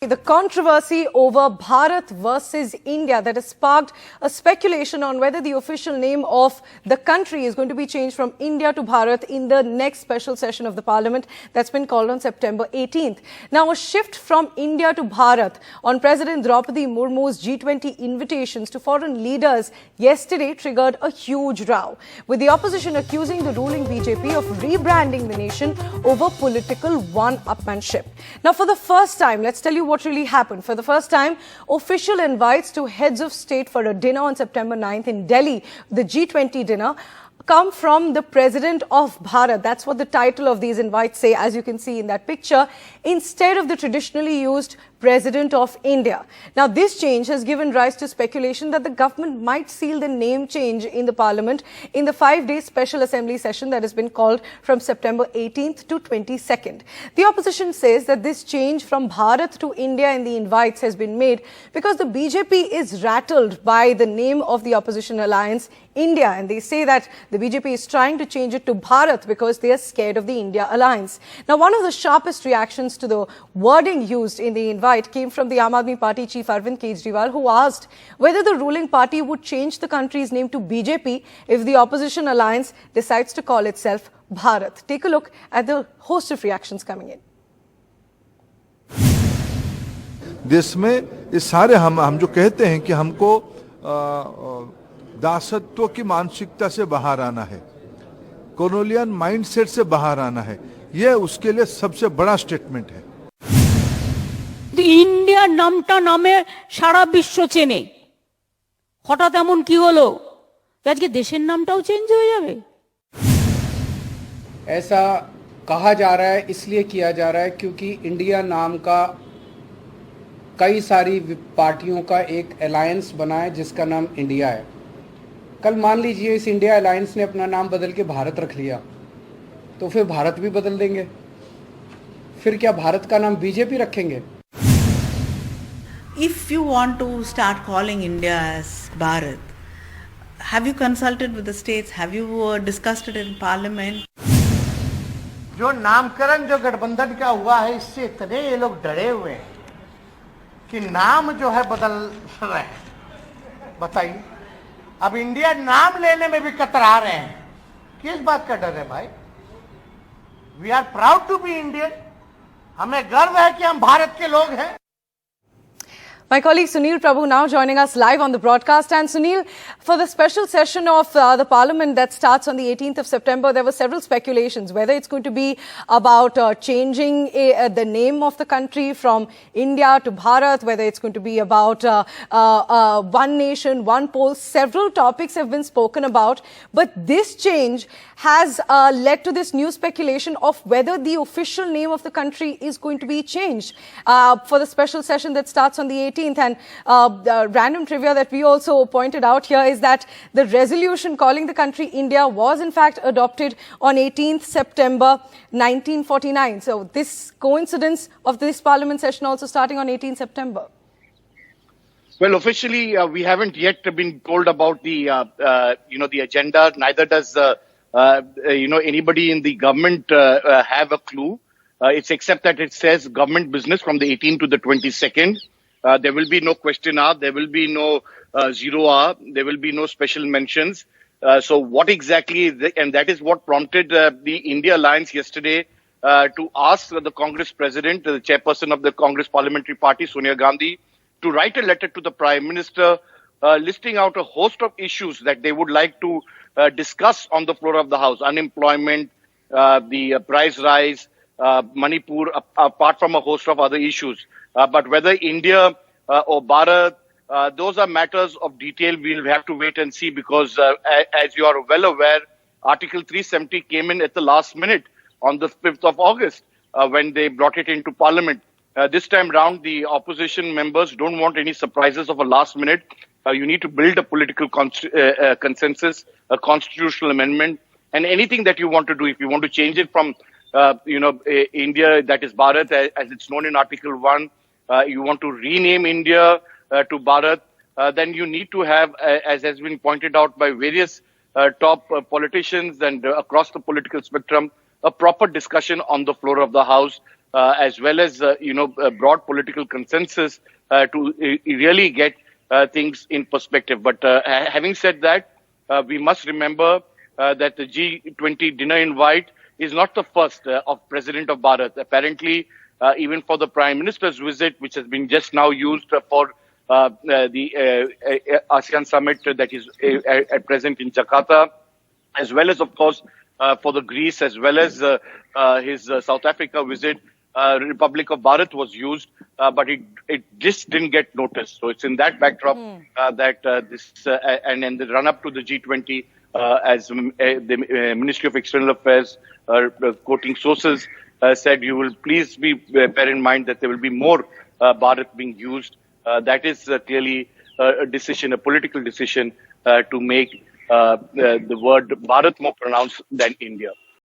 The controversy over Bharat versus India that has sparked a speculation on whether the official name of the country is going to be changed from India to Bharat in the next special session of the parliament that's been called on September 18th. Now, a shift from India to Bharat on President Droupadi Murmu's G20 invitations to foreign leaders yesterday triggered a huge row, with the opposition accusing the ruling BJP of rebranding the nation over political one-upmanship. Now, for the first time, let's tell you what really happened. For the first time, official invites to heads of state for a dinner on September 9th in Delhi, the G20 dinner, come from the President of Bharat. That's what the title of these invites say, as you can see in that picture, instead of the traditionally used President of India. Now, this change has given rise to speculation that the government might seal the name change in the parliament in the 5-day special assembly session that has been called from September 18th to 22nd. The opposition says that this change from Bharat to India in the invites has been made because the BJP is rattled by the name of the opposition alliance, India, and they say that the BJP is trying to change it to Bharat because they are scared of the India alliance. Now, one of the sharpest reactions to the wording used in the invite came from the Aam Aadmi Party chief Arvind Kejriwal, who asked whether the ruling party would change the country's name to BJP if the opposition alliance decides to call itself Bharat. Take a look at the host of reactions coming in. देश में इस सारे हम जो कहते हैं कि हमको दासत्व की मानसिकता से बाहर आना है, कॉलोनियल माइंडसेट से बाहर आना है, यह उसके लिए सबसे बड़ा स्टेटमेंट है। इंडिया नामटा नामे सारा विश्व चेने, हठाৎ एमन की हलो आज के देशेर नामटाও चेंज हो जावे। ऐसा कहा जा रहा है, इसलिए किया जा रहा है क्योंकि इंडिया नाम का कई सारी पार्टियों का एक अलायंस बना है जिसका नाम इंडिया है। कल मान लीजिए इस इंडिया अलायंस ने अपना नाम बदल के भारत रख लिया, तो फिर भारत भी बदल देंगे, फिर क्या भारत का नाम बीजेपी रखेंगे? If you want to start calling India as Bharat, have you consulted with the states? Have you discussed it in parliament? जो नामकरण जो गठबंधन का हुआ है, इससे इतने ये लोग डरे हुए हैं कि नाम जो है बदल रहे हैं। बताइए, अब इंडिया नाम लेने में भी कतरा रहे हैं। किस बात का डर है भाई? We are proud to be Indian. हमें गर्व है कि हम भारत के लोग हैं। My colleague Sunil Prabhu now joining us live on the broadcast. And Sunil, for the special session of the parliament that starts on the 18th of September, there were several speculations whether it's going to be about changing the name of the country from India to Bharat, whether it's going to be about one nation, one poll. Several topics have been spoken about, but this change has led to this new speculation of whether the official name of the country is going to be changed for the special session that starts on the 18th. And random trivia that we also pointed out here is that the resolution calling the country India was in fact adopted on 18th September 1949. So this coincidence of this parliament session also starting on 18th September. Well, officially, we haven't yet been told about the, the agenda. Neither does, anybody in the government have a clue. It's except that it says government business from the 18th to the 22nd. There will be no question hour. There will be no 0 hour. There will be no special mentions. So what exactly is and that is what prompted the India Alliance yesterday to ask the Congress President, the chairperson of the Congress Parliamentary Party, Sonia Gandhi, to write a letter to the Prime Minister listing out a host of issues that they would like to discuss on the floor of the House. Unemployment, the price rise, Manipur, apart from a host of other issues. But whether India or Bharat, those are matters of detail. We'll have to wait and see because, as you are well aware, Article 370 came in at the last minute on the 5th of August when they brought it into Parliament. This time round, the opposition members don't want any surprises of a last minute. You need to build a political consensus, a constitutional amendment, and anything that you want to do. If you want to change it from, India, that is Bharat, as it's known in Article 1, you want to rename India to Bharat, then you need to have, as has been pointed out by various top politicians and across the political spectrum, a proper discussion on the floor of the House as well as a broad political consensus to really get things in perspective. But having said that, we must remember that the G20 dinner invite is not the first of President of Bharat. Apparently, even for the Prime Minister's visit, which has been just now used for the ASEAN summit that is at present in Jakarta, as well as, of course, for the Greece, as well as his South Africa visit, Republic of Bharat was used, but it just didn't get noticed. So it's in that backdrop that this and in the run-up to the G20, as the Ministry of External Affairs, quoting sources, said, you will please bear in mind that there will be more Bharat being used. That is clearly a decision, a political decision to make the word Bharat more pronounced than India.